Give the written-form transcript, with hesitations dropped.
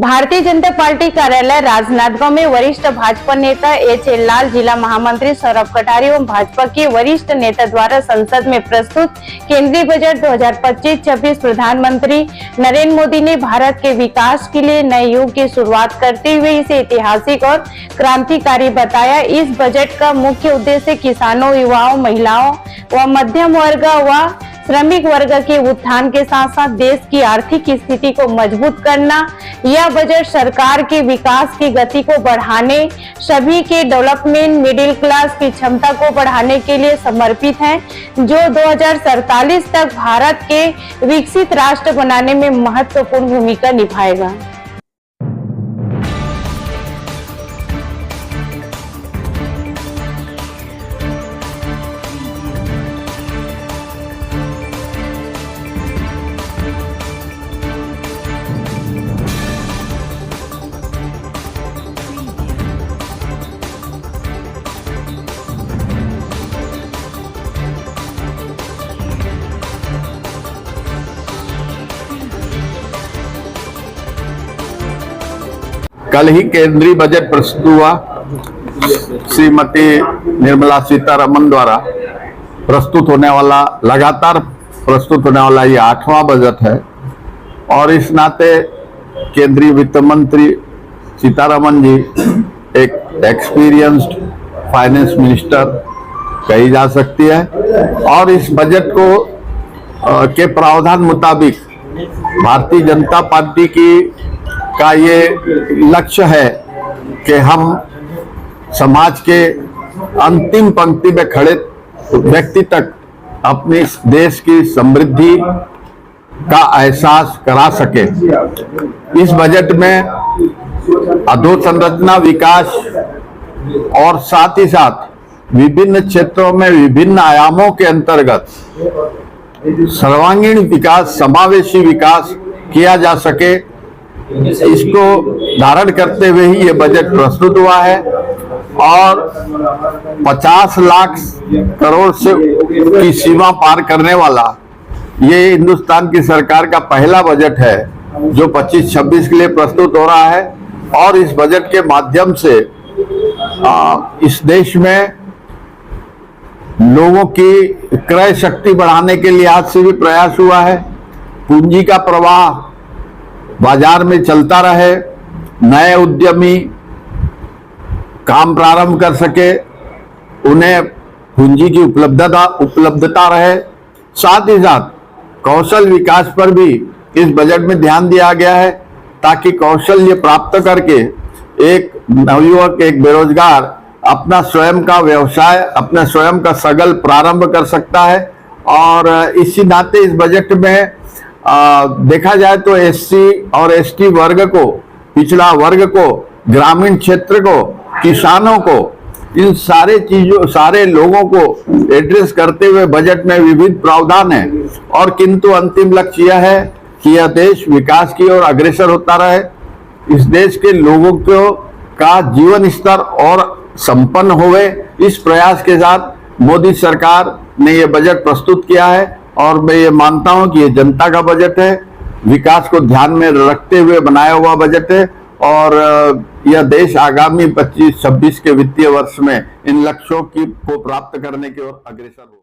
Bharatiya Janata party कार्यालय राजनांदगांव में वरिष्ठ भाजपा नेता एच.एल. लाल, जिला महामंत्री सौरभ कटारी एवं भाजपा के वरिष्ठ नेता द्वारा संसद में प्रस्तुत केंद्रीय बजट 2025-26 प्रधानमंत्री नरेंद्र मोदी ने भारत के विकास के लिए नए युग की शुरुआत करते हुए इसे ऐतिहासिक और क्रांतिकारी बताया। इस बजट का मुख्य उद्देश्य किसानों, युवाओं, महिलाओं व मध्यम वर्ग व श्रमिक वर्ग के उत्थान के साथ साथ देश की आर्थिक स्थिति को मजबूत करना। यह बजट सरकार के विकास की गति को बढ़ाने, सभी के डेवलपमेंट, मिडिल क्लास की क्षमता को बढ़ाने के लिए समर्पित है, जो 2047 तक भारत के विकसित राष्ट्र बनाने में महत्वपूर्ण भूमिका निभाएगा। कल ही केंद्रीय बजट प्रस्तुत हुआ। श्रीमती निर्मला सीतारमण द्वारा प्रस्तुत होने वाला, लगातार प्रस्तुत होने वाला ये 8वां बजट है और इस नाते केंद्रीय वित्त मंत्री सीतारमण जी एक एक्सपीरियंस्ड फाइनेंस मिनिस्टर कही जा सकती है और इस बजट को के प्रावधान मुताबिक भारतीय जनता पार्टी का ये लक्ष्य है कि हम समाज के अंतिम पंक्ति में खड़े व्यक्ति तक अपने देश की समृद्धि का एहसास करा सके। इस बजट में अधोसंरचना विकास और साथ ही साथ विभिन्न क्षेत्रों में विभिन्न आयामों के अंतर्गत सर्वांगीण विकास, समावेशी विकास किया जा सके, इसको धारण करते हुए ही ये बजट प्रस्तुत हुआ है और 50 लाख करोड़ से की सीमा पार करने वाला ये हिंदुस्तान की सरकार का पहला बजट है जो 25-26 के लिए प्रस्तुत हो रहा है और इस बजट के माध्यम से इस देश में लोगों की क्रय शक्ति बढ़ाने के लिहाज से भी प्रयास हुआ है। पूंजी का प्रवाह बाजार में चलता रहे, नए उद्यमी काम प्रारंभ कर सके, उन्हें पूंजी की उपलब्धता रहे, साथ ही साथ कौशल विकास पर भी इस बजट में ध्यान दिया गया है ताकि कौशल्य प्राप्त करके एक नवयुवक, एक बेरोजगार अपना स्वयं का व्यवसाय, अपना स्वयं का सगल प्रारंभ कर सकता है। और इसी नाते इस बजट में देखा जाए तो एससी और एसटी वर्ग को, पिछड़ा वर्ग को, ग्रामीण क्षेत्र को, किसानों को, इन सारे लोगों को एड्रेस करते हुए बजट में विविध प्रावधान है और किंतु अंतिम लक्ष्य यह है कि यह देश विकास की ओर अग्रसर होता रहे, इस देश के लोगों का जीवन स्तर और संपन्न होवे। इस प्रयास के साथ मोदी सरकार ने यह बजट प्रस्तुत किया है और मैं ये मानता हूं कि ये जनता का बजट है, विकास को ध्यान में रखते हुए बनाया हुआ बजट है और यह देश आगामी 25-26 के वित्तीय वर्ष में इन लक्ष्यों को प्राप्त करने की ओर अग्रसर हो।